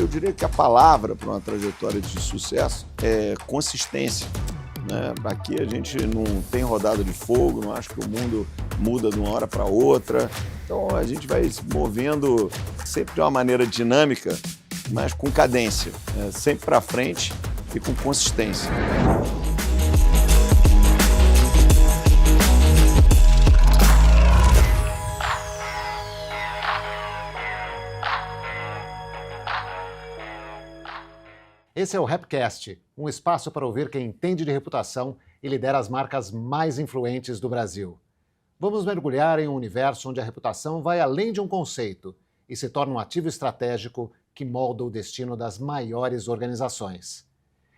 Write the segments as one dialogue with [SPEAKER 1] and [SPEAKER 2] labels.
[SPEAKER 1] Eu diria que a palavra para uma trajetória de sucesso é consistência, né? Aqui a gente não tem rodada de fogo, não acho que o mundo muda de uma hora para outra. Então a gente vai se movendo sempre de uma maneira dinâmica, mas com cadência, né? Sempre para frente e com consistência.
[SPEAKER 2] Esse é o Rapcast, um espaço para ouvir quem entende de reputação e lidera as marcas mais influentes do Brasil. Vamos mergulhar em um universo onde a reputação vai além de um conceito e se torna um ativo estratégico que molda o destino das maiores organizações.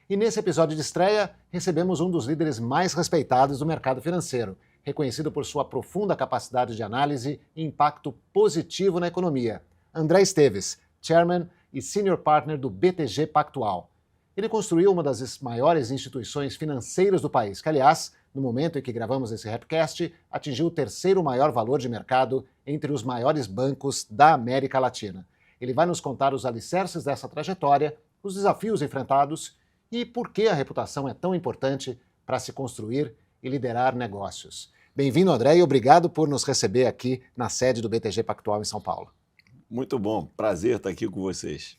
[SPEAKER 2] E nesse episódio de estreia, recebemos um dos líderes mais respeitados do mercado financeiro, reconhecido por sua profunda capacidade de análise e impacto positivo na economia, André Esteves, Chairman e Senior Partner do BTG Pactual. Ele construiu uma das maiores instituições financeiras do país, que, aliás, no momento em que gravamos esse Rapcast, atingiu o terceiro maior valor de mercado entre os maiores bancos da América Latina. Ele vai nos contar os alicerces dessa trajetória, os desafios enfrentados e por que a reputação é tão importante para se construir e liderar negócios. Bem-vindo, André, e obrigado por nos receber aqui na sede do BTG Pactual em São Paulo.
[SPEAKER 1] Muito bom, prazer estar aqui com vocês.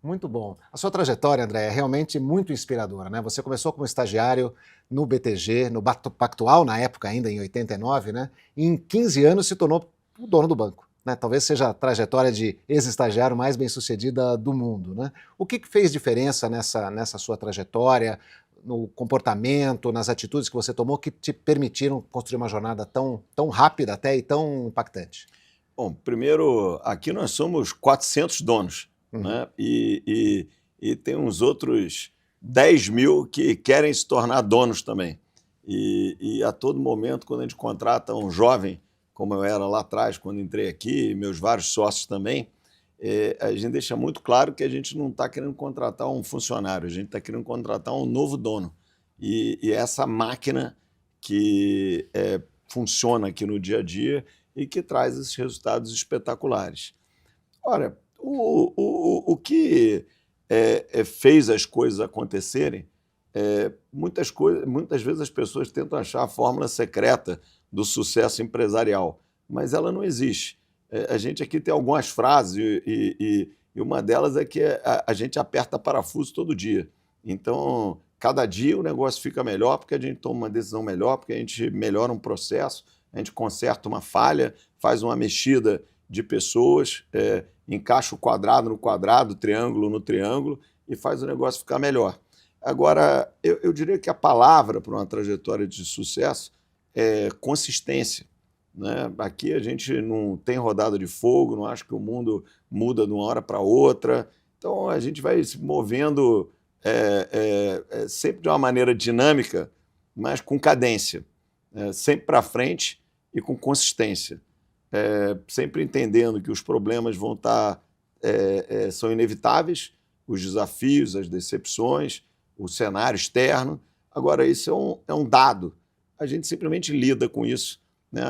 [SPEAKER 2] Muito bom. A sua trajetória, André, é realmente muito inspiradora, né? Você começou como estagiário no BTG, no Pactual, na época ainda, em 89, né? E em 15 anos se tornou o dono do banco, né? Talvez seja a trajetória de ex-estagiário mais bem-sucedida do mundo, né? O que fez diferença nessa sua trajetória, no comportamento, nas atitudes que você tomou que te permitiram construir uma jornada tão rápida até e tão impactante?
[SPEAKER 1] Bom, primeiro, aqui nós somos 400 donos, né? E tem uns outros 10 mil que querem se tornar donos também. E a todo momento, quando a gente contrata um jovem, como eu era lá atrás, quando entrei aqui, meus vários sócios também, a gente deixa muito claro que a gente não está querendo contratar um funcionário, a gente está querendo contratar um novo dono. E essa máquina que funciona aqui no dia a dia e que traz esses resultados espetaculares. Ora, o que fez as coisas acontecerem, muitas vezes as pessoas tentam achar a fórmula secreta do sucesso empresarial, mas ela não existe. A gente aqui tem algumas frases e uma delas é que a gente aperta parafuso todo dia. Então, cada dia o negócio fica melhor porque a gente toma uma decisão melhor, porque a gente melhora um processo, a gente conserta uma falha, faz uma mexida de pessoas, encaixa o quadrado no quadrado, o triângulo no triângulo e faz o negócio ficar melhor. Agora, eu diria que a palavra para uma trajetória de sucesso é consistência, né? Aqui a gente não tem rodada de fogo, não acho que o mundo muda de uma hora para outra. Então, a gente vai se movendo sempre de uma maneira dinâmica, mas com cadência. Sempre para frente e com consistência, sempre entendendo que os problemas vão são inevitáveis, os desafios, as decepções, o cenário externo. Agora, isso é um dado, a gente simplesmente lida com isso, né?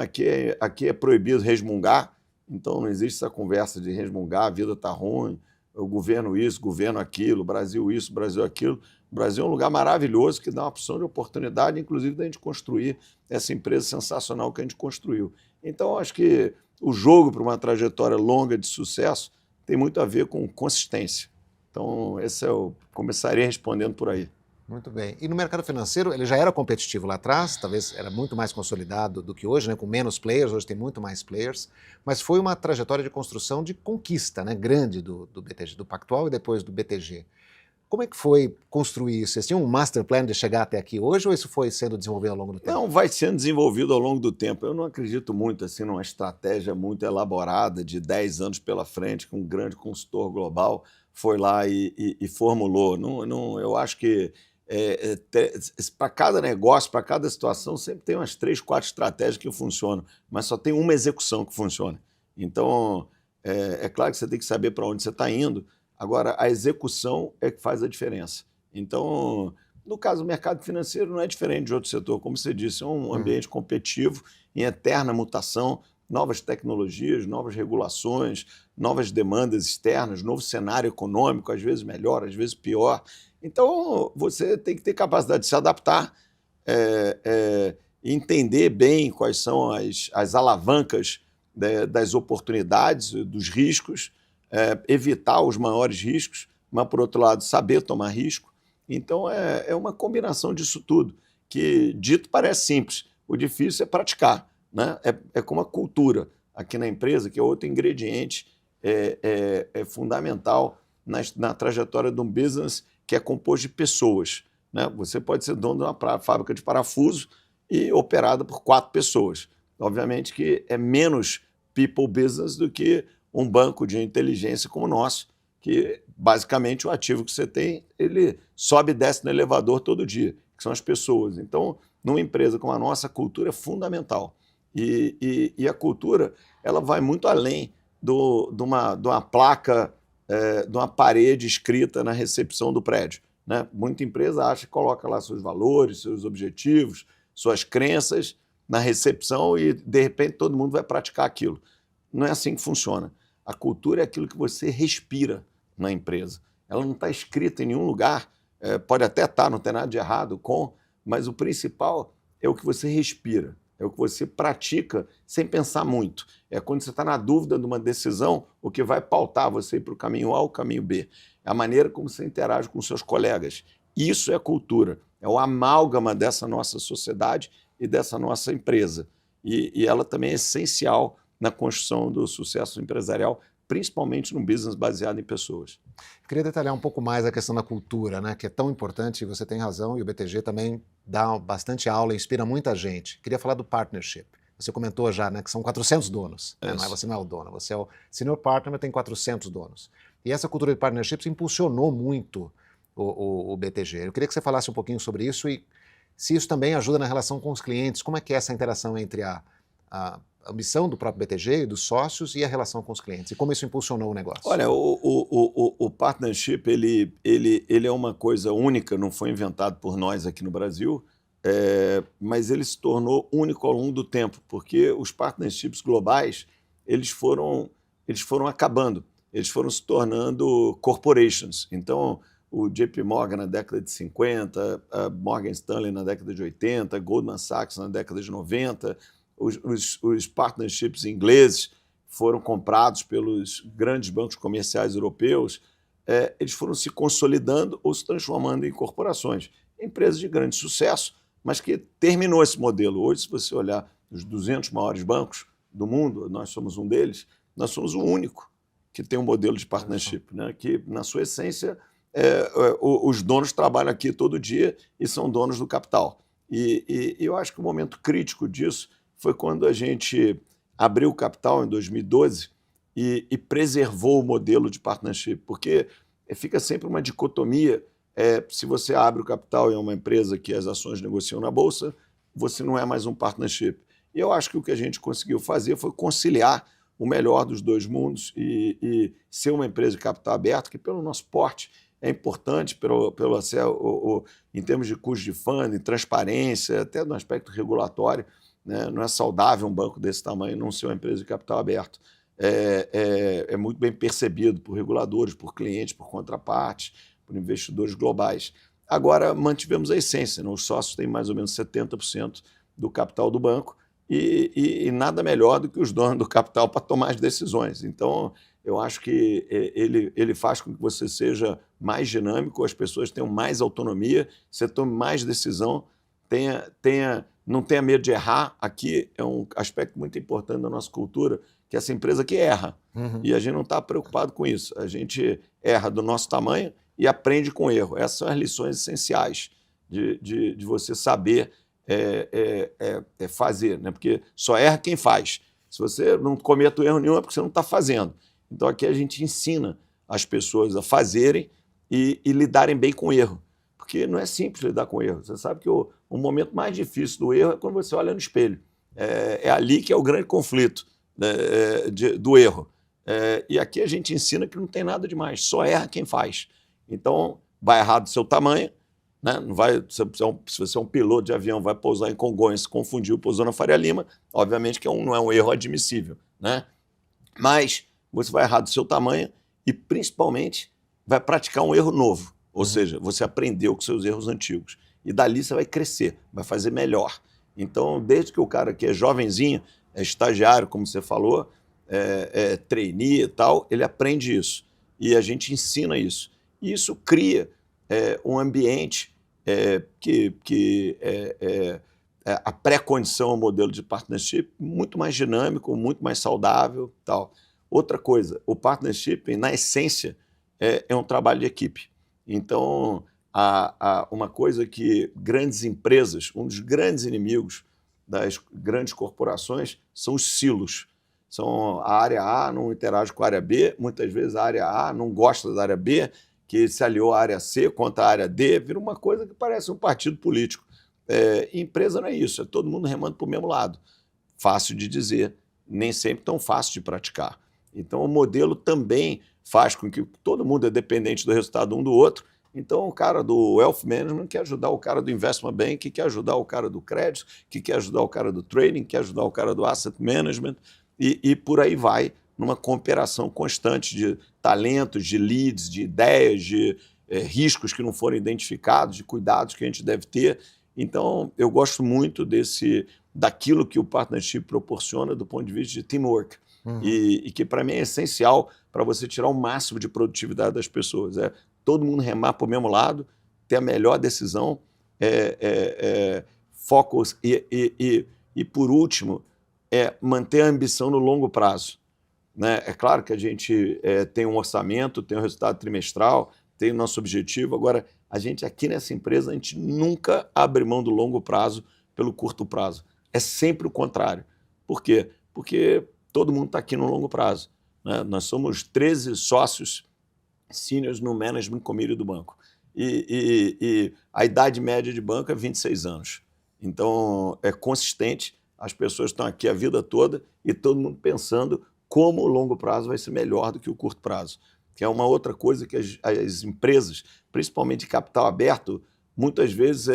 [SPEAKER 1] Aqui é proibido resmungar, então não existe essa conversa de resmungar, a vida está ruim, o governo isso, o governo aquilo, o Brasil isso, o Brasil aquilo. O Brasil é um lugar maravilhoso que dá uma opção de oportunidade, inclusive, da gente construir essa empresa sensacional que a gente construiu. Então, acho que o jogo para uma trajetória longa de sucesso tem muito a ver com consistência. Então, começaria respondendo por aí.
[SPEAKER 2] Muito bem. E no mercado financeiro, ele já era competitivo lá atrás, talvez era muito mais consolidado do que hoje, né? Com menos players, hoje tem muito mais players, mas foi uma trajetória de construção de conquista, né? Grande do BTG, do Pactual e depois do BTG. Como é que foi construir isso? Vocês tinham um master plan de chegar até aqui hoje ou isso foi sendo desenvolvido ao longo do tempo?
[SPEAKER 1] Não, vai sendo desenvolvido ao longo do tempo. Eu não acredito muito assim, numa estratégia muito elaborada de 10 anos pela frente, que um grande consultor global foi lá e formulou. Não, eu acho que para cada negócio, para cada situação, sempre tem umas 3, 4 estratégias que funcionam, mas só tem uma execução que funciona. Então, é claro que você tem que saber para onde você está indo. Agora, a execução é que faz a diferença. Então, no caso do mercado financeiro, não é diferente de outro setor. Como você disse, é um ambiente competitivo, em eterna mutação. novas tecnologias, novas regulações, novas demandas externas, novo cenário econômico, às vezes melhor, às vezes pior. Então, você tem que ter capacidade de se adaptar, entender bem quais são as alavancas das oportunidades, dos riscos, evitar os maiores riscos, mas, por outro lado, saber tomar risco. Então, é uma combinação disso tudo, que dito parece simples, o difícil é praticar, né? É como a cultura aqui na empresa, que é outro ingrediente fundamental na trajetória de um business que é composto de pessoas, né? Você pode ser dono de uma fábrica de parafuso e operada por 4 pessoas. Obviamente que é menos people business do que um banco de inteligência como o nosso, que basicamente o ativo que você tem, ele sobe e desce no elevador todo dia, que são as pessoas. Então, numa empresa como a nossa, a cultura é fundamental. E a cultura, ela vai muito além de uma placa, de uma parede escrita na recepção do prédio, né? Muita empresa acha que coloca lá seus valores, seus objetivos, suas crenças na recepção e, de repente, todo mundo vai praticar aquilo. Não é assim que funciona. A cultura é aquilo que você respira na empresa. Ela não está escrita em nenhum lugar, pode até estar, não tem nada de errado com, mas o principal é o que você respira, é o que você pratica sem pensar muito. É quando você está na dúvida de uma decisão, o que vai pautar você ir para o caminho A ou o caminho B. É a maneira como você interage com seus colegas. Isso é cultura, é o amálgama dessa nossa sociedade e dessa nossa empresa. E ela também é essencial na construção do sucesso empresarial, principalmente num business baseado em pessoas.
[SPEAKER 2] Eu queria detalhar um pouco mais a questão da cultura, né, que é tão importante, e você tem razão, e o BTG também dá bastante aula, inspira muita gente. Queria falar do partnership. Você comentou já, né, que são 400 donos. Né? Você não é o dono, você é o senior partner, mas tem 400 donos. E essa cultura de partnerships impulsionou muito o BTG. Eu queria que você falasse um pouquinho sobre isso e se isso também ajuda na relação com os clientes. Como é que é essa interação entre a ambição do próprio BTG e dos sócios e a relação com os clientes? E como isso impulsionou o negócio?
[SPEAKER 1] Olha, o partnership, ele é uma coisa única, não foi inventado por nós aqui no Brasil, mas ele se tornou único ao longo do tempo, porque os partnerships globais, eles foram acabando, eles foram se tornando corporations. Então, o JP Morgan na década de 50, a Morgan Stanley na década de 80, Goldman Sachs na década de 90, os partnerships ingleses foram comprados pelos grandes bancos comerciais europeus, eles foram se consolidando ou se transformando em corporações, empresas de grande sucesso, mas que terminou esse modelo. Hoje, se você olhar os 200 maiores bancos do mundo, nós somos um deles, nós somos o único que tem um modelo de partnership, né? Que, na sua essência, os donos trabalham aqui todo dia e são donos do capital. E eu acho que o momento crítico disso foi quando a gente abriu o capital em 2012 e preservou o modelo de partnership, porque fica sempre uma dicotomia. Se você abre o capital em uma empresa que as ações negociam na Bolsa, você não é mais um partnership. E eu acho que o que a gente conseguiu fazer foi conciliar o melhor dos dois mundos e ser uma empresa de capital aberto, que pelo nosso porte é importante, em termos de custo de funding, transparência, até no aspecto regulatório, né? Não é saudável um banco desse tamanho não ser uma empresa de capital aberto. É muito bem percebido por reguladores, por clientes, por contrapartes, por investidores globais. Agora, mantivemos a essência, né? Os sócios têm mais ou menos 70% do capital do banco e nada melhor do que os donos do capital para tomar as decisões. Então, eu acho que ele faz com que você seja mais dinâmico, as pessoas tenham mais autonomia, você tome mais decisão, não tenha medo de errar. Aqui é um aspecto muito importante da nossa cultura, que é essa empresa que erra. Uhum. E a gente não está preocupado com isso. A gente erra do nosso tamanho e aprende com erro. Essas são as lições essenciais de você saber fazer, né? Porque só erra quem faz. Se você não comete erro nenhum é porque você não está fazendo. Então aqui a gente ensina as pessoas a fazerem e lidarem bem com o erro. Porque não é simples lidar com o erro. Você sabe que o momento mais difícil do erro é quando você olha no espelho. É ali que é o grande conflito, né, do erro. E aqui a gente ensina que não tem nada demais, só erra quem faz. Então, vai errar do seu tamanho, né? Não vai, se você é um piloto de avião, vai pousar em Congonhas, se confundiu, pousou na Faria Lima, obviamente que não é um erro admissível, né? Mas você vai errar do seu tamanho e, principalmente, vai praticar um erro novo. Ou seja, você aprendeu com seus erros antigos. E dali você vai crescer, vai fazer melhor. Então, desde que o cara que é jovenzinho, é estagiário, como você falou, é trainee e tal, ele aprende isso. E a gente ensina isso. E isso cria um ambiente que a pré-condição ao modelo de partnership muito mais dinâmico, muito mais saudável, tal. Outra coisa, o partnership, na essência, é um trabalho de equipe. Então, uma coisa que grandes empresas, um dos grandes inimigos das grandes corporações são os silos. São a área A não interage com a área B, muitas vezes a área A não gosta da área B, que se aliou à área C contra a área D, vira uma coisa que parece um partido político. Empresa não é isso, é todo mundo remando para o mesmo lado. Fácil de dizer, nem sempre tão fácil de praticar. Então, o modelo também faz com que todo mundo é dependente do resultado um do outro. Então, o cara do Wealth Management quer ajudar o cara do Investment Bank, quer ajudar o cara do crédito, que quer ajudar o cara do trading, quer ajudar o cara do Asset Management, e por aí vai, numa cooperação constante de talentos, de leads, de ideias, de riscos que não foram identificados, de cuidados que a gente deve ter. Então, eu gosto muito daquilo que o partnership proporciona do ponto de vista de teamwork. E que, para mim, é essencial para você tirar o máximo de produtividade das pessoas. Todo mundo remar para o mesmo lado, ter a melhor decisão, foco e, por último, manter a ambição no longo prazo. Né? É claro que a gente tem um orçamento, tem um resultado trimestral, tem o nosso objetivo. Agora, a gente aqui nessa empresa, a gente nunca abre mão do longo prazo pelo curto prazo. É sempre o contrário. Por quê? Porque todo mundo está aqui no longo prazo. Né? Nós somos 13 sócios seniors no management committee do banco. E a idade média de banco é 26 anos. Então, é consistente, as pessoas estão aqui a vida toda e todo mundo pensando como o longo prazo vai ser melhor do que o curto prazo, que é uma outra coisa que as empresas, principalmente de capital aberto, muitas vezes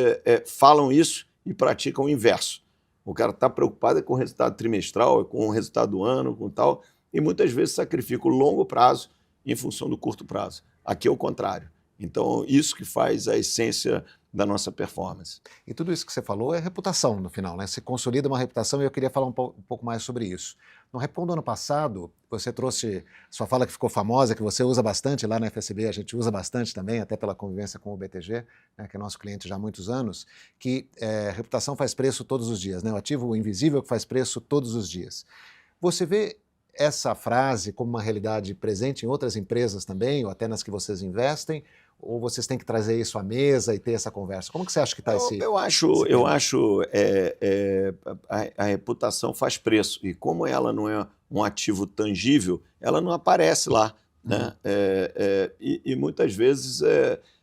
[SPEAKER 1] falam isso e praticam o inverso. O cara está preocupado com o resultado trimestral, com o resultado do ano, com tal, e muitas vezes sacrifica o longo prazo em função do curto prazo. Aqui é o contrário. Então, isso que faz a essência da nossa performance.
[SPEAKER 2] E tudo isso que você falou é reputação, no final, né? Se consolida uma reputação e eu queria falar um pouco mais sobre isso. No Repom do ano passado, você trouxe sua fala que ficou famosa, que você usa bastante lá na FSB, a gente usa bastante também, até pela convivência com o BTG, né, que é nosso cliente já há muitos anos, que reputação faz preço todos os dias, né? O ativo invisível que faz preço todos os dias. Você vê essa frase como uma realidade presente em outras empresas também, ou até nas que vocês investem, ou vocês têm que trazer isso à mesa e ter essa conversa? Como que você acha que está esse...
[SPEAKER 1] Eu acho a reputação faz preço, e como ela não é um ativo tangível, ela não aparece lá. Né? E muitas vezes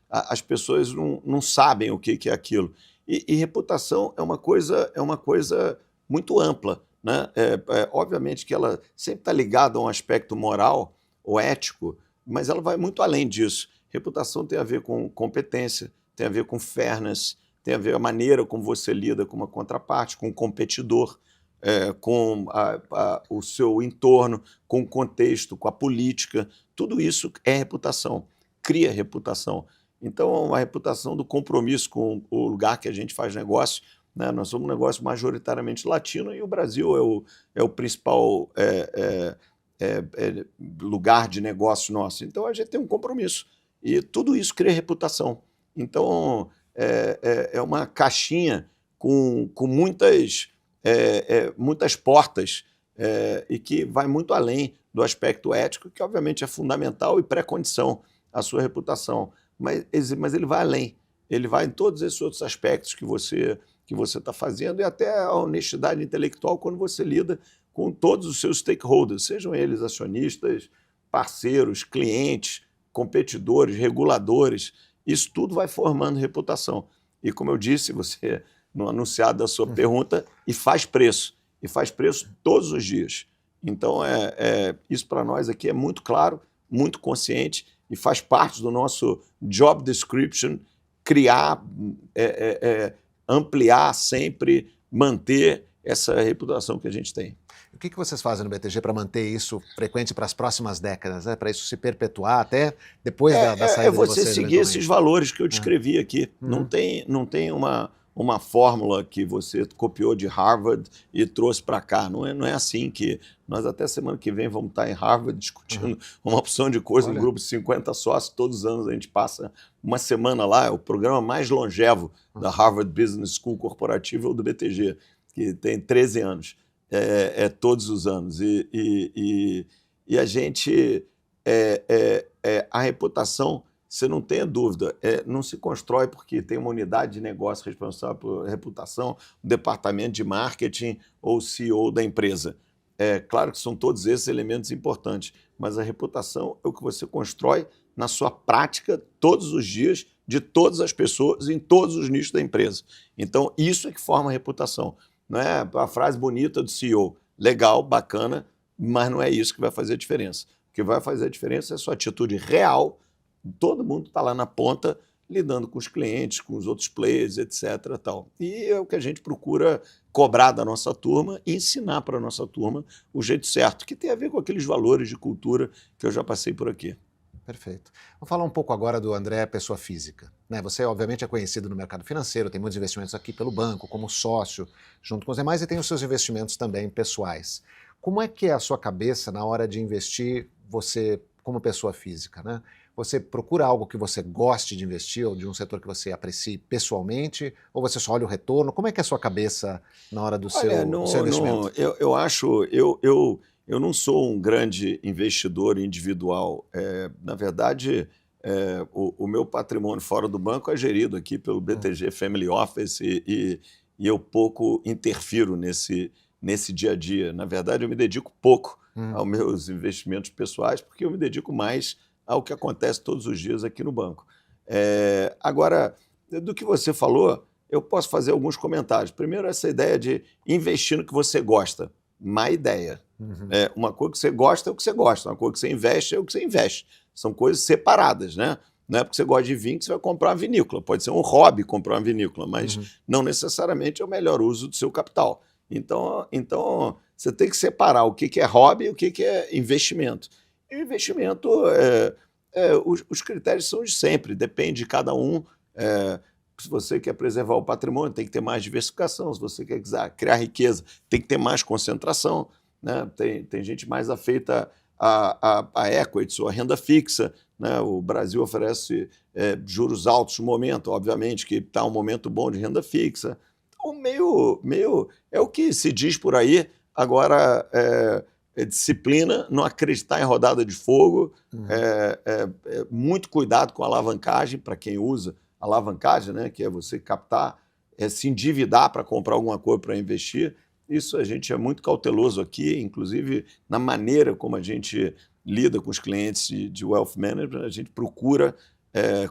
[SPEAKER 1] as pessoas não sabem o que é aquilo. E reputação é uma coisa muito ampla. Né? Obviamente que ela sempre está ligada a um aspecto moral ou ético, mas ela vai muito além disso. Reputação tem a ver com competência, tem a ver com fairness, tem a ver com a maneira como você lida com uma contraparte, com um competidor, com o seu entorno, com o contexto, com a política. Tudo isso é reputação, cria reputação. Então, a reputação do compromisso com o lugar que a gente faz negócio, né? Nós somos um negócio majoritariamente latino e o Brasil é o principal lugar de negócio nosso. Então, a gente tem um compromisso. E tudo isso cria reputação. Então, é uma caixinha com muitas portas e que vai muito além do aspecto ético, que obviamente é fundamental e pré-condição à sua reputação. Mas ele vai além. Ele vai em todos esses outros aspectos que você está fazendo e até a honestidade intelectual quando você lida com todos os seus stakeholders, sejam eles acionistas, parceiros, clientes, competidores, reguladores. Isso tudo vai formando reputação. E, como eu disse, você, no anunciado da sua pergunta, e faz preço todos os dias. Então, isso para nós aqui é muito claro, muito consciente e faz parte do nosso job description criar, ampliar sempre, manter essa reputação que a gente tem.
[SPEAKER 2] O que vocês fazem no BTG para manter isso frequente para as próximas décadas, né? Para isso se perpetuar até depois da saída de vocês?
[SPEAKER 1] É você seguir esses valores que eu descrevi aqui.
[SPEAKER 2] Uhum.
[SPEAKER 1] Não tem uma fórmula que você copiou de Harvard e trouxe para cá. Não é assim que... Nós até semana que vem vamos estar em Harvard discutindo uma opção de coisa, um grupo de 50 sócios. Todos os anos a gente passa uma semana lá. É o programa mais longevo da Harvard Business School corporativa ou do BTG, que tem 13 anos. Todos os anos. E a gente... a reputação, você não tenha dúvida, não se constrói porque tem uma unidade de negócio responsável por reputação, o departamento de marketing ou o CEO da empresa. Claro que são todos esses elementos importantes, mas a reputação é o que você constrói na sua prática todos os dias, de todas as pessoas, em todos os nichos da empresa. Então, isso é que forma a reputação. Não é a frase bonita do CEO, legal, bacana, mas não é isso que vai fazer a diferença. O que vai fazer a diferença é a sua atitude real. Todo mundo está lá na ponta, lidando com os clientes, com os outros players, etc. Tal. E é o que a gente procura cobrar da nossa turma e ensinar para a nossa turma o jeito certo, que tem a ver com aqueles valores de cultura que eu já passei por aqui.
[SPEAKER 2] Perfeito. Vamos falar um pouco agora do André, pessoa física. Você, obviamente, é conhecido no mercado financeiro, tem muitos investimentos aqui pelo banco, como sócio, junto com os demais, e tem os seus investimentos também pessoais. Como é que é a sua cabeça na hora de investir, você como pessoa física, né? Você procura algo que você goste de investir, ou de um setor que você aprecie pessoalmente, ou você só olha o retorno? Como é que é a sua cabeça na hora do seu investimento?
[SPEAKER 1] Eu não sou um grande investidor individual. Na verdade, o meu patrimônio fora do banco é gerido aqui pelo BTG Family Office e eu pouco interfiro nesse dia a dia. Na verdade, eu me dedico pouco aos meus investimentos pessoais, porque eu me dedico mais ao que acontece todos os dias aqui no banco. Agora, do que você falou, eu posso fazer alguns comentários. Primeiro, essa ideia de investir no que você gosta. Má ideia. Uma coisa que você gosta é o que você gosta, uma coisa que você investe é o que você investe. São coisas separadas, né? Não é porque você gosta de vinho que você vai comprar uma vinícola. Pode ser um hobby comprar uma vinícola, mas não necessariamente é o melhor uso do seu capital. Então você tem que separar o que é hobby e o que é investimento. E o investimento, os critérios são de sempre, depende de cada um. Se você quer preservar o patrimônio, tem que ter mais diversificação. Se você quer criar riqueza, tem que ter mais concentração. Né? Tem gente mais afeita a equities ou a renda fixa. Né? O Brasil oferece juros altos no momento, obviamente, que está um momento bom de renda fixa. Então, meio é o que se diz por aí. Agora, disciplina, não acreditar em rodada de fogo, muito cuidado com a alavancagem, para quem usa alavancagem, né, que é você captar, se endividar para comprar alguma coisa para investir. Isso a gente é muito cauteloso aqui, inclusive na maneira como a gente lida com os clientes de wealth management, a gente procura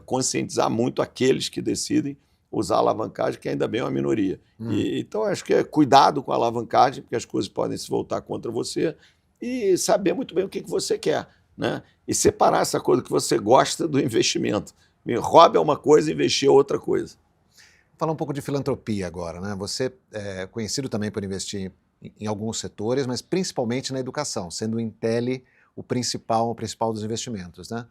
[SPEAKER 1] conscientizar muito aqueles que decidem usar alavancagem, que ainda bem é uma minoria. Então, acho que é cuidado com a alavancagem, porque as coisas podem se voltar contra você, e saber muito bem o que você quer, né? E separar essa coisa que você gosta do investimento. Hobby é uma coisa, investir é outra coisa.
[SPEAKER 2] Vou falar um pouco de filantropia agora, né? Você é conhecido também por investir em alguns setores, mas principalmente na educação, sendo o Intelli o principal dos investimentos, né?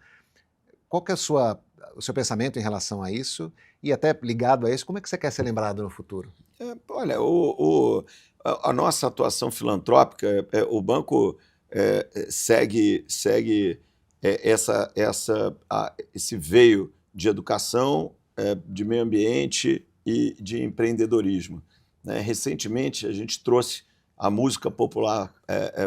[SPEAKER 2] Qual que é o seu pensamento em relação a isso? E até ligado a isso, como é que você quer ser lembrado no futuro?
[SPEAKER 1] Olha, a nossa atuação filantrópica, o banco segue esse veio de educação, de meio ambiente e de empreendedorismo. Né? Recentemente, a gente trouxe a música popular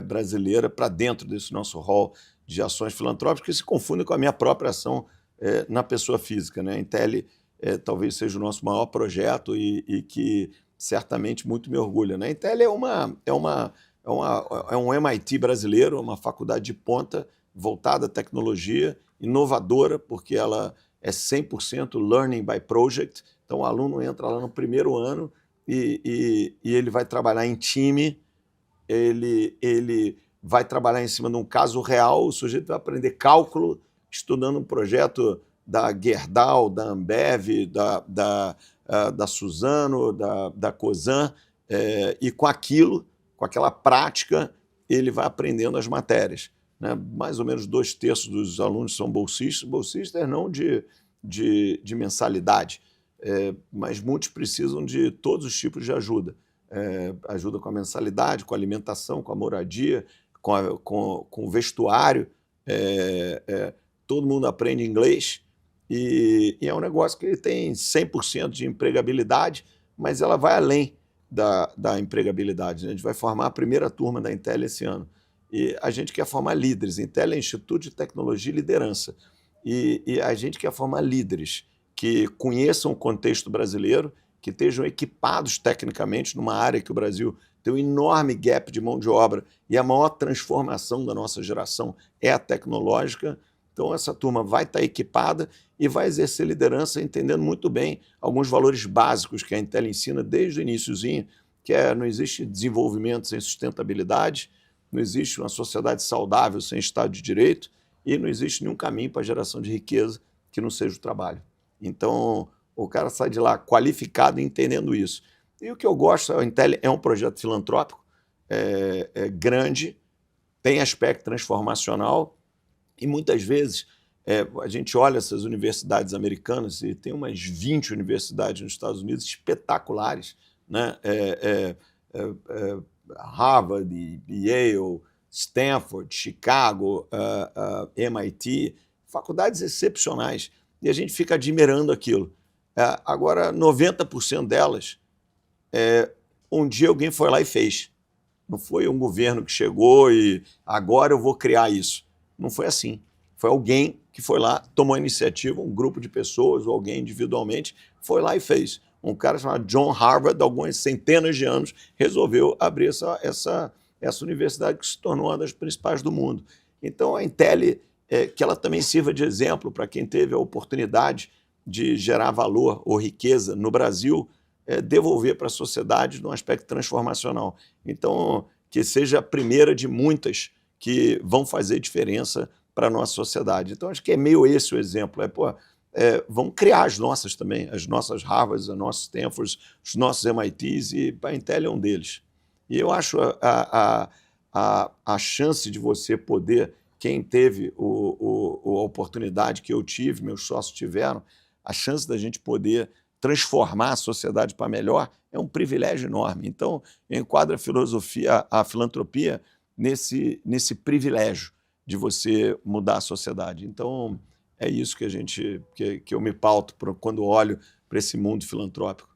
[SPEAKER 1] brasileira para dentro desse nosso hall de ações filantrópicas, que se confundem com a minha própria ação na pessoa física. Né? A Intelli talvez seja o nosso maior projeto e que certamente muito me orgulha. Né? A Intelli é um MIT brasileiro, uma faculdade de ponta voltada à tecnologia, inovadora, porque ela é 100% learning by project. Então, o aluno entra lá no primeiro ano e ele vai trabalhar em time, ele vai trabalhar em cima de um caso real, o sujeito vai aprender cálculo, estudando um projeto da Gerdau, da Ambev, da Suzano, da Cosan, e com aquilo, com aquela prática, ele vai aprendendo as matérias, né? Mais ou menos 2/3 dos alunos são bolsistas não de mensalidade, mas muitos precisam de todos os tipos de ajuda. Ajuda com a mensalidade, com a alimentação, com a moradia, com o vestuário. Todo mundo aprende inglês e é um negócio que tem 100% de empregabilidade, mas ela vai além da empregabilidade, né? A gente vai formar a primeira turma da Intel esse ano. E a gente quer formar líderes. Intel é Instituto de Tecnologia e Liderança. E a gente quer formar líderes que conheçam o contexto brasileiro, que estejam equipados tecnicamente numa área que o Brasil tem um enorme gap de mão de obra e a maior transformação da nossa geração é a tecnológica. Então, essa turma vai estar equipada e vai exercer liderança entendendo muito bem alguns valores básicos que a Intel ensina desde o iniciozinho, que não existe desenvolvimento sem sustentabilidade, não existe uma sociedade saudável sem Estado de Direito e não existe nenhum caminho para a geração de riqueza que não seja o trabalho. Então, o cara sai de lá qualificado entendendo isso. E o que eu gosto, a Intel é um projeto filantrópico, grande, tem aspecto transformacional e muitas vezes a gente olha essas universidades americanas e tem umas 20 universidades nos Estados Unidos espetaculares, né? Harvard, Yale, Stanford, Chicago, MIT, faculdades excepcionais. E a gente fica admirando aquilo. Agora, 90% delas, um dia alguém foi lá e fez. Não foi um governo que chegou e agora eu vou criar isso. Não foi assim. Foi alguém que foi lá, tomou a iniciativa, um grupo de pessoas ou alguém individualmente, foi lá e fez. Um cara chamado John Harvard, há algumas centenas de anos, resolveu abrir essa universidade que se tornou uma das principais do mundo. Então, a Intel, que ela também sirva de exemplo para quem teve a oportunidade de gerar valor ou riqueza no Brasil, devolver para a sociedade num aspecto transformacional. Então, que seja a primeira de muitas que vão fazer diferença para a nossa sociedade. Então, acho que é meio esse o exemplo. Vamos criar as nossas também, as nossas Harvards, as nossas Stanfords, os nossos MITs, e a Intel é um deles. E eu acho a chance de você poder, quem teve a oportunidade que eu tive, meus sócios tiveram, a chance da gente poder transformar a sociedade para melhor é um privilégio enorme. Então, eu enquadro a filantropia nesse privilégio de você mudar a sociedade. Então, é isso que eu me pauto quando olho para esse mundo filantrópico.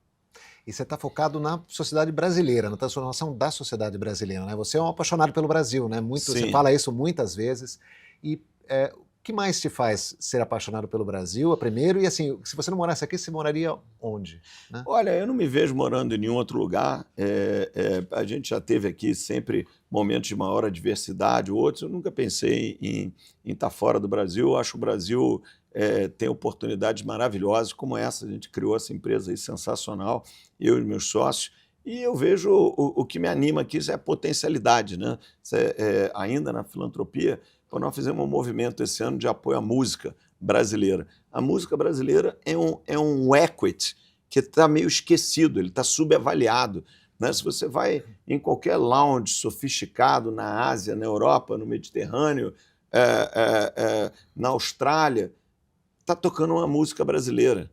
[SPEAKER 2] E você está focado na sociedade brasileira, na transformação da sociedade brasileira, né? Você é um apaixonado pelo Brasil, né? Você fala isso muitas vezes. E o que mais te faz ser apaixonado pelo Brasil, primeiro? E assim, se você não morasse aqui, você moraria onde, né?
[SPEAKER 1] Olha, eu não me vejo morando em nenhum outro lugar. A gente já teve aqui sempre momentos de maior adversidade, outros. Eu nunca pensei em estar fora do Brasil. Eu acho que o Brasil tem oportunidades maravilhosas como essa. A gente criou essa empresa aí sensacional, eu e meus sócios. E eu vejo o que me anima aqui é a potencialidade, né? Ainda na filantropia, nós fizemos um movimento esse ano de apoio à música brasileira. A música brasileira é um equity que está meio esquecido, ele está subavaliado, né? Se você vai em qualquer lounge sofisticado na Ásia, na Europa, no Mediterrâneo, na Austrália, está tocando uma música brasileira,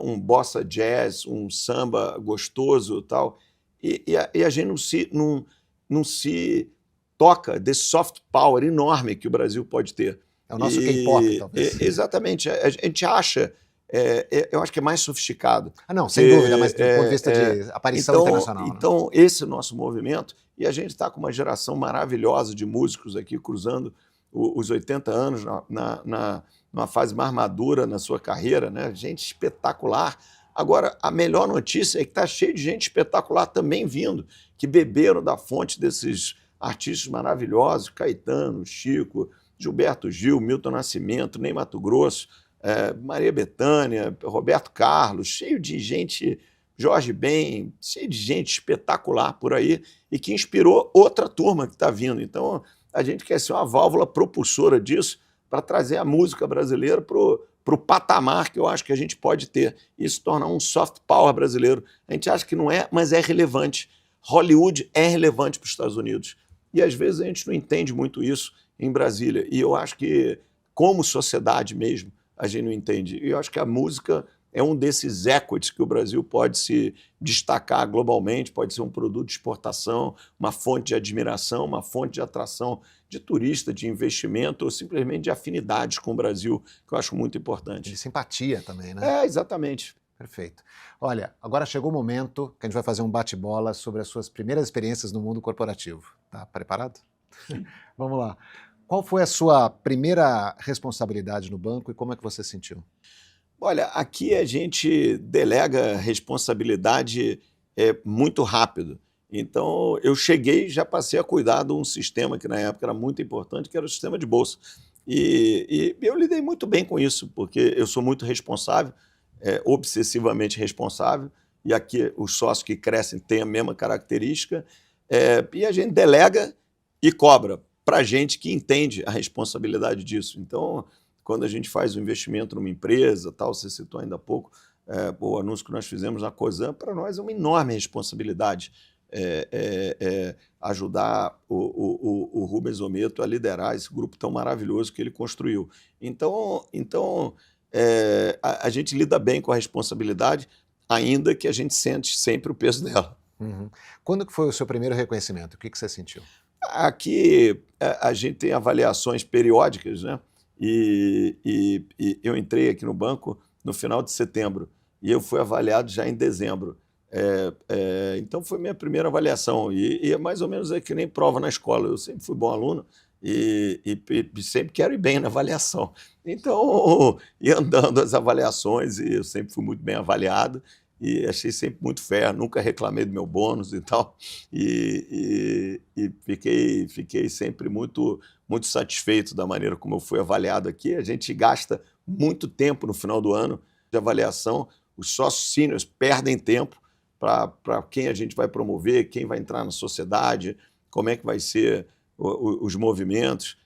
[SPEAKER 1] um bossa jazz, um samba gostoso e tal. E a gente não se toca desse soft power enorme que o Brasil pode ter.
[SPEAKER 2] É o nosso K-pop, talvez.
[SPEAKER 1] Exatamente. A gente acha, eu acho que é mais sofisticado.
[SPEAKER 2] Não, sem dúvida, mas do ponto de vista de aparição internacional.
[SPEAKER 1] Então, esse é o nosso movimento, e a gente está com uma geração maravilhosa de músicos aqui, cruzando os 80 anos numa fase mais madura na sua carreira, né? Gente espetacular. Agora, a melhor notícia é que está cheio de gente espetacular também vindo, que beberam da fonte desses artistas maravilhosos, Caetano, Chico, Gilberto Gil, Milton Nascimento, Ney Matogrosso, Maria Bethânia, Roberto Carlos, cheio de gente, Jorge Ben, cheio de gente espetacular por aí e que inspirou outra turma que está vindo. Então, a gente quer ser uma válvula propulsora disso para trazer a música brasileira para para o patamar que eu acho que a gente pode ter. Isso tornar um soft power brasileiro. A gente acha que não é, mas é relevante. Hollywood é relevante para os Estados Unidos. E às vezes a gente não entende muito isso em Brasília. E eu acho que, como sociedade mesmo, a gente não entende. E eu acho que a música é um desses equities que o Brasil pode se destacar globalmente, pode ser um produto de exportação, uma fonte de admiração, uma fonte de atração de turista, de investimento ou simplesmente de afinidades com o Brasil, que eu acho muito importante.
[SPEAKER 2] De simpatia também, né?
[SPEAKER 1] É, exatamente.
[SPEAKER 2] Perfeito. Olha, agora chegou o momento que a gente vai fazer um bate-bola sobre as suas primeiras experiências no mundo corporativo. Tá preparado? Vamos lá. Qual foi a sua primeira responsabilidade no banco e como é que você se sentiu?
[SPEAKER 1] Olha, aqui a gente delega responsabilidade muito rápido. Então, eu cheguei e já passei a cuidar de um sistema que na época era muito importante, que era o sistema de bolsa. E eu lidei muito bem com isso, porque eu sou muito responsável, obsessivamente responsável, e aqui os sócios que crescem têm a mesma característica, e a gente delega e cobra para a gente que entende a responsabilidade disso. Então, quando a gente faz um investimento numa empresa, tal, você citou ainda há pouco, o anúncio que nós fizemos na Cosan, para nós é uma enorme responsabilidade ajudar o Rubens Ometo a liderar esse grupo tão maravilhoso que ele construiu. Então a gente lida bem com a responsabilidade, ainda que a gente sente sempre o peso dela.
[SPEAKER 2] Uhum. Quando que foi o seu primeiro reconhecimento? O que você sentiu?
[SPEAKER 1] Aqui a gente tem avaliações periódicas, né? E eu entrei aqui no banco no final de setembro e eu fui avaliado já em dezembro. Então foi minha primeira avaliação e é mais ou menos que nem prova na escola. Eu sempre fui bom aluno e sempre quero ir bem na avaliação. Então, ia andando as avaliações e eu sempre fui muito bem avaliado e achei sempre muito fair, nunca reclamei do meu bônus e tal. E fiquei sempre muito satisfeito da maneira como eu fui avaliado aqui. A gente gasta muito tempo no final do ano de avaliação. Os sócios seniors perdem tempo para quem a gente vai promover, quem vai entrar na sociedade, como é que vai ser os movimentos.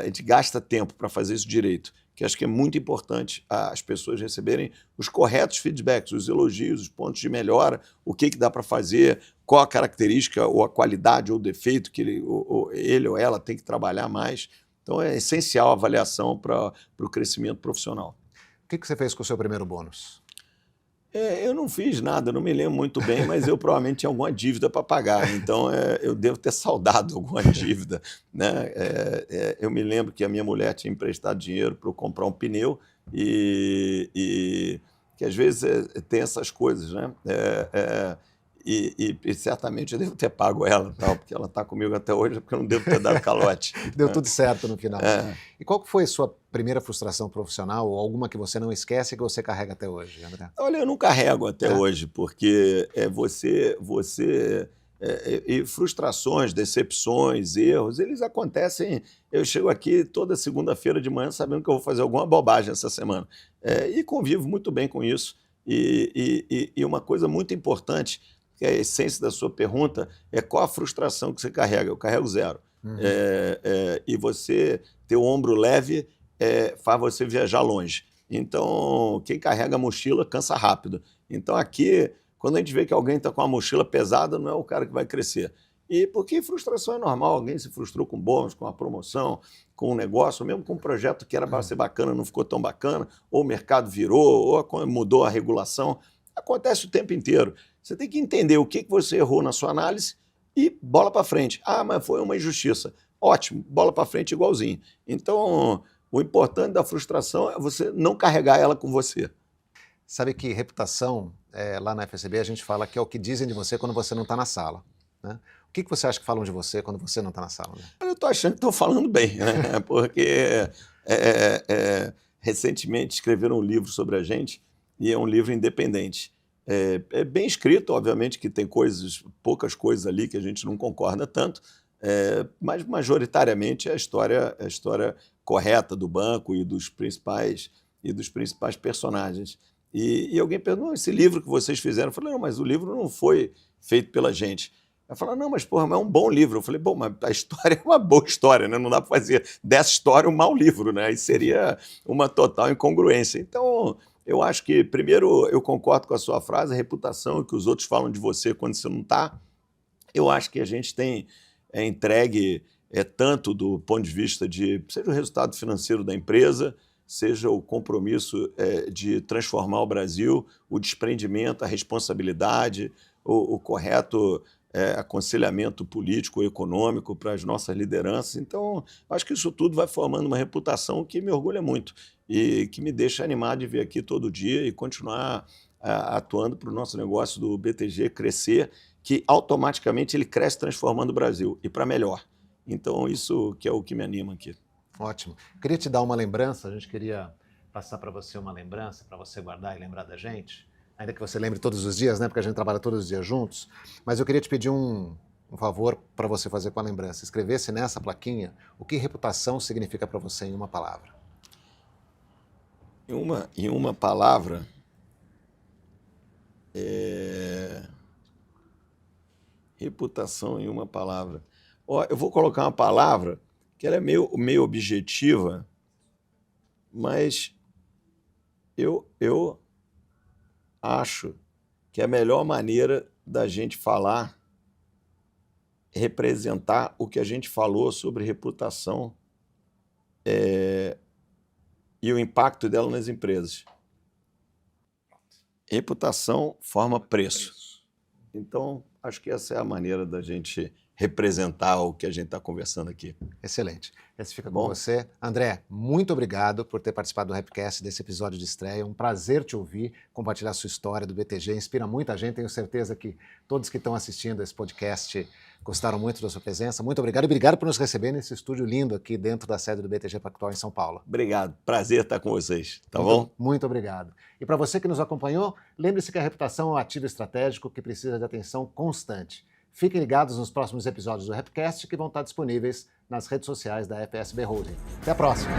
[SPEAKER 1] A gente gasta tempo para fazer isso direito, que acho que é muito importante as pessoas receberem os corretos feedbacks, os elogios, os pontos de melhora, o que dá para fazer, qual a característica ou a qualidade ou o defeito que ele ou ela tem que trabalhar mais. Então é essencial a avaliação para o crescimento profissional.
[SPEAKER 2] O que você fez com o seu primeiro bônus?
[SPEAKER 1] Eu não fiz nada, não me lembro muito bem, mas eu provavelmente tinha alguma dívida para pagar, então eu devo ter saldado alguma dívida, né? Eu me lembro que a minha mulher tinha emprestado dinheiro para eu comprar um pneu e que às vezes tem essas coisas, né? E certamente eu devo ter pago ela, tal, porque ela está comigo até hoje, porque eu não devo ter dado calote.
[SPEAKER 2] Deu tudo certo no final. E qual que foi a sua primeira frustração profissional ou alguma que você não esquece e que você carrega até hoje, André?
[SPEAKER 1] Olha, eu não carrego até hoje, porque e frustrações, decepções, erros, eles acontecem. Eu chego aqui toda segunda-feira de manhã sabendo que eu vou fazer alguma bobagem essa semana. E convivo muito bem com isso. E uma coisa muito importante, que é a essência da sua pergunta, é qual a frustração que você carrega. Eu carrego zero.
[SPEAKER 2] Uhum.
[SPEAKER 1] E você ter o ombro leve faz você viajar longe. Então, quem carrega a mochila cansa rápido. Então, aqui, quando a gente vê que alguém está com uma mochila pesada, não é o cara que vai crescer. E porque frustração é normal, alguém se frustrou com bônus, com a promoção, com um negócio, ou mesmo com um projeto que era para ser bacana, não ficou tão bacana, ou o mercado virou, ou mudou a regulação. Acontece o tempo inteiro. Você tem que entender o que você errou na sua análise e bola para frente. Ah, mas foi uma injustiça. Ótimo, bola para frente igualzinho. Então, o importante da frustração é você não carregar ela com você.
[SPEAKER 2] Sabe que reputação, lá na FCB, a gente fala que é o que dizem de você quando você não está na sala, né? O que você acha que falam de você quando você não está na sala? Né?
[SPEAKER 1] Eu estou achando que estou falando bem, né? Porque recentemente escreveram um livro sobre a gente e é um livro independente. É bem escrito, obviamente, que tem poucas coisas ali que a gente não concorda tanto, mas majoritariamente é a história correta do banco e dos principais personagens. E alguém perguntou, esse livro que vocês fizeram? Eu falei, não, mas o livro não foi feito pela gente. Ela fala, não, mas porra, mas é um bom livro. Eu falei, bom, mas a história é uma boa história, né? Não dá para fazer dessa história um mau livro, né? Aí seria uma total incongruência. Então, eu acho que, primeiro, eu concordo com a sua frase, a reputação e que os outros falam de você quando você não está. Eu acho que a gente tem entregue tanto do ponto de vista de, seja o resultado financeiro da empresa, seja o compromisso de transformar o Brasil, o desprendimento, a responsabilidade, o correto aconselhamento político e econômico para as nossas lideranças. Então, acho que isso tudo vai formando uma reputação que me orgulha muito e que me deixa animado de vir aqui todo dia e continuar atuando para o nosso negócio do BTG crescer, que automaticamente ele cresce transformando o Brasil e para melhor. Então, isso que é o que me anima aqui.
[SPEAKER 2] Ótimo. Queria te dar uma lembrança, a gente queria passar para você uma lembrança, para você guardar e lembrar da gente. Ainda que você lembre todos os dias, né? Porque a gente trabalha todos os dias juntos. Mas eu queria te pedir um favor para você fazer com a lembrança. Escrevesse nessa plaquinha o que reputação significa para você em uma palavra.
[SPEAKER 1] Em uma palavra, reputação em uma palavra. Ó, eu vou colocar uma palavra que ela é meio objetiva, mas eu acho que a melhor maneira da gente falar, representar o que a gente falou sobre reputação e o impacto dela nas empresas. Reputação forma preço. Então, acho que essa é a maneira da gente representar o que a gente está conversando aqui.
[SPEAKER 2] Excelente. Esse fica com você. André, muito obrigado por ter participado do Rapcast desse episódio de estreia. Um prazer te ouvir, compartilhar sua história do BTG. Inspira muita gente. Tenho certeza que todos que estão assistindo esse podcast gostaram muito da sua presença. Muito obrigado. E obrigado por nos receber nesse estúdio lindo aqui dentro da sede do BTG Pactual em São Paulo.
[SPEAKER 1] Obrigado. Prazer estar com vocês. Tá bom?
[SPEAKER 2] Muito obrigado. E para você que nos acompanhou, lembre-se que a reputação é um ativo estratégico que precisa de atenção constante. Fiquem ligados nos próximos episódios do Rapcast que vão estar disponíveis nas redes sociais da FSB Holding. Até a próxima!